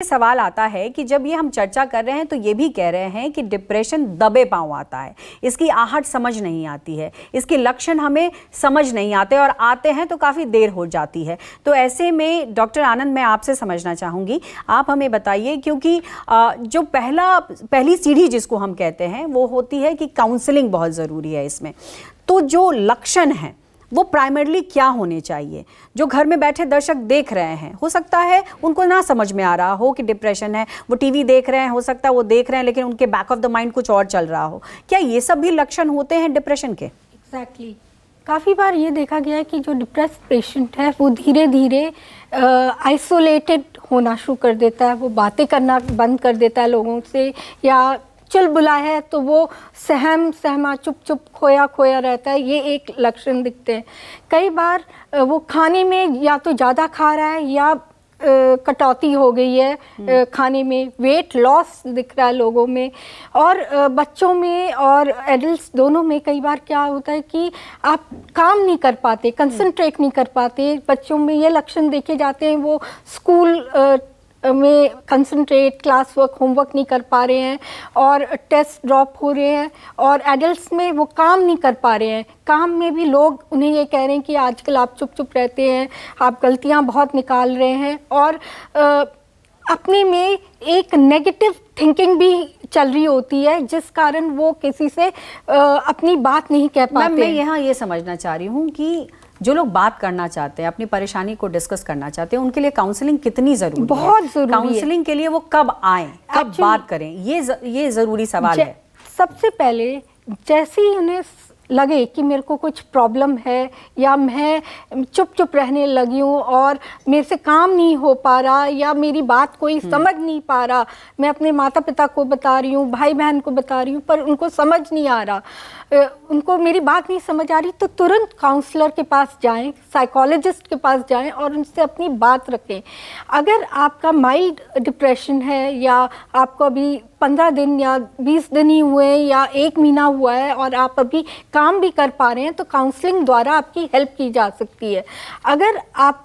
सवाल आता है कि जब ये हम चर्चा कर रहे हैं तो ये भी कह रहे हैं कि डिप्रेशन दबे पांव आता है, इसकी आहट समझ नहीं आती है, इसके लक्षण हमें समझज नहीं आते और आते हैं तो काफ़ी देर हो जाती है। तो ऐसे में डॉक्टर आनंद, मैं आपसे समझना चाहूँगी, आप हमें बताइए, क्योंकि जो पहली सीढ़ी जिसको हम कहते हैं वो होती है कि काउंसलिंग बहुत ज़रूरी है इसमें। तो जो लक्षण हैं वो प्राइमरली क्या होने चाहिए? जो घर में बैठे दर्शक देख रहे हैं, हो सकता है उनको ना समझ में आ रहा हो कि डिप्रेशन है, वो टीवी देख रहे हैं, हो सकता है वो देख रहे हैं लेकिन उनके बैक ऑफ द माइंड कुछ और चल रहा हो। क्या ये सब भी लक्षण होते हैं डिप्रेशन के? एग्जैक्टली काफ़ी बार ये देखा गया है कि जो डिप्रेस पेशेंट है वो धीरे धीरे आइसोलेटेड होना शुरू कर देता है, वो बातें करना बंद कर देता है लोगों से, या चुलबुला है तो वो सहमा चुप चुप खोया खोया रहता है। ये एक लक्षण दिखते हैं। कई बार वो खाने में या तो ज़्यादा खा रहा है या कटौती हो गई है खाने में, वेट लॉस दिख रहा है लोगों में, और बच्चों में और एडल्ट्स दोनों में कई बार क्या होता है कि आप काम नहीं कर पाते, कंसंट्रेट नहीं कर पाते। बच्चों में ये लक्षण देखे जाते हैं, वो स्कूल में कंसंट्रेट, क्लास वर्क, होमवर्क नहीं कर पा रहे हैं और टेस्ट ड्रॉप हो रहे हैं। और एडल्ट्स में वो काम नहीं कर पा रहे हैं, काम में भी लोग उन्हें ये कह रहे हैं कि आजकल आप चुप चुप रहते हैं, आप गलतियां बहुत निकाल रहे हैं, और अपने में एक नेगेटिव थिंकिंग भी चल रही होती है जिस कारण वो किसी से अपनी बात नहीं कह पाते। मैं यहाँ ये समझना चाह रही हूँ कि जो लोग बात करना चाहते हैं, अपनी परेशानी को डिस्कस करना चाहते हैं, उनके लिए काउंसलिंग कितनी जरूरी है? बहुत जरूरी है। काउंसलिंग के लिए वो कब आए, कब बात करें, ये जरूरी सवाल है। सबसे पहले जैसे ही उन्हें लगे कि मेरे को कुछ प्रॉब्लम है या मैं चुप चुप रहने लगी हूँ और मेरे से काम नहीं हो पा रहा या मेरी बात कोई समझ नहीं पा रहा, मैं अपने माता पिता को बता रही हूँ, भाई बहन को बता रही हूँ, पर उनको समझ नहीं आ रहा, उनको मेरी बात नहीं समझ आ रही, तो तुरंत काउंसलर के पास जाएं, साइकोलॉजिस्ट के पास जाएं और उनसे अपनी बात रखें। अगर आपका माइल्ड डिप्रेशन है या आपको अभी 15 दिन या 20 दिन ही हुए हैं या 1 महीना हुआ है और आप अभी काम भी कर पा रहे हैं, तो काउंसलिंग द्वारा आपकी हेल्प की जा सकती है। अगर आप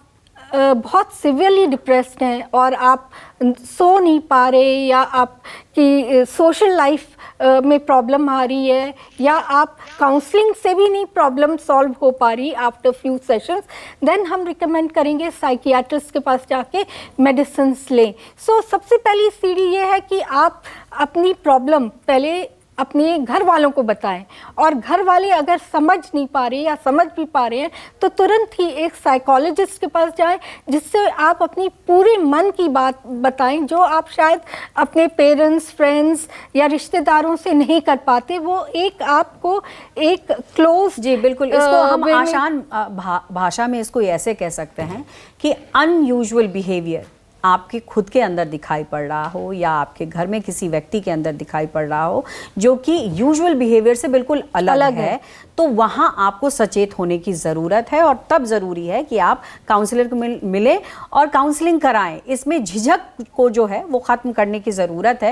बहुत सिवियरली डिप्रेस्ड हैं और आप सो नहीं पा रहे या आपकी सोशल लाइफ में प्रॉब्लम आ रही है या आप काउंसलिंग से भी नहीं प्रॉब्लम सॉल्व हो पा रही आफ्टर फ्यू सेशंस, देन हम रिकमेंड करेंगे साइकियाट्रिस्ट के पास जाके मेडिसिन लें। सो सबसे पहली सीढ़ी ये है कि आप अपनी प्रॉब्लम पहले अपने घर वालों को बताएं, और घर वाले अगर समझ नहीं पा रहे या समझ भी पा रहे हैं तो तुरंत ही एक साइकोलॉजिस्ट के पास जाएं, जिससे आप अपनी पूरे मन की बात बताएं जो आप शायद अपने पेरेंट्स, फ्रेंड्स या रिश्तेदारों से नहीं कर पाते। वो एक आपको एक क्लोज, जी बिल्कुल, इसको हम आसान भाषा में इसको ऐसे कह सकते हैं कि अनयूजुअल बिहेवियर आपके खुद के अंदर दिखाई पड़ रहा हो या आपके घर में किसी व्यक्ति के अंदर दिखाई पड़ रहा हो जो कि यूजुअल बिहेवियर से बिल्कुल अलग है, तो वहाँ आपको सचेत होने की ज़रूरत है। और तब ज़रूरी है कि आप काउंसलर को मिलें और काउंसलिंग कराएं। इसमें झिझक को जो है वो ख़त्म करने की ज़रूरत है।